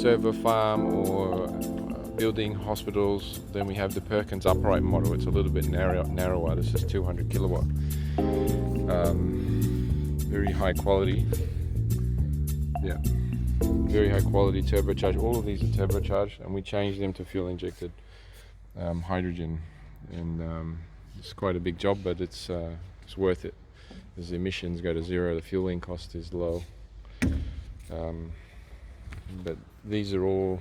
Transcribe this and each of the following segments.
server farm or building hospitals. Then we have the Perkins upright model. It's a little bit narrower. This is 200 kilowatt. Very high quality. Yeah, very high quality turbocharged. All of these are turbocharged, and we changed them to fuel injected hydrogen. And it's quite a big job, but it's worth it. As the emissions go to zero, the fueling cost is low. But these are all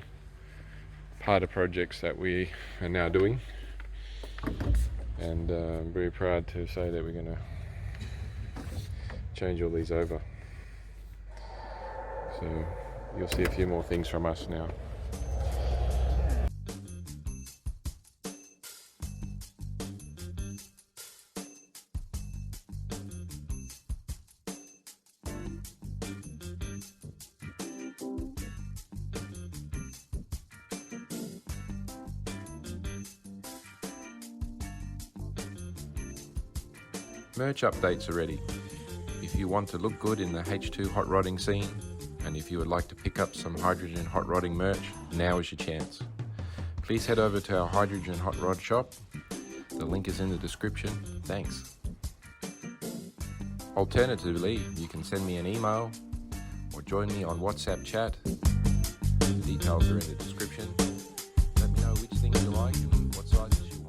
part of projects that we are now doing, and I'm very proud to say that we're going to change all these over. So you'll see a few more things from us now. Merch updates are ready. If you want to look good in the H2 hot rodding scene, and if you would like to pick up some hydrogen hot rodding merch, now is your chance. Please head over to our hydrogen hot rod shop. The link is in the description. Thanks. Alternatively, you can send me an email or join me on WhatsApp chat. The details are in the description. Let me know which things you like and what sizes you want.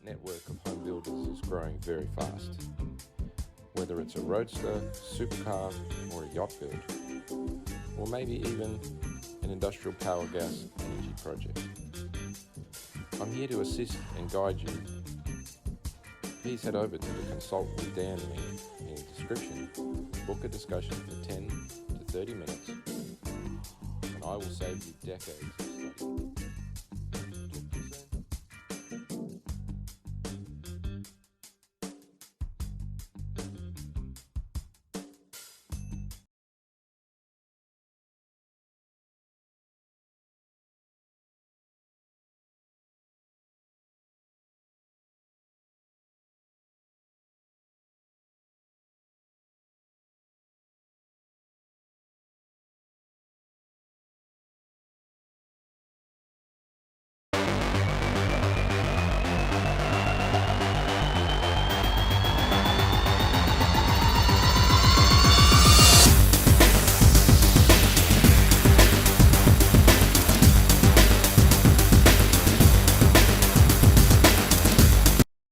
Network of home builders is growing very fast. Whether it's a roadster, supercar, or a yacht build, or maybe even an industrial power gas energy project. I'm here to assist and guide you. Please head over to the Consult with Dan link in the description, book a discussion for 10 to 30 minutes, and I will save you decades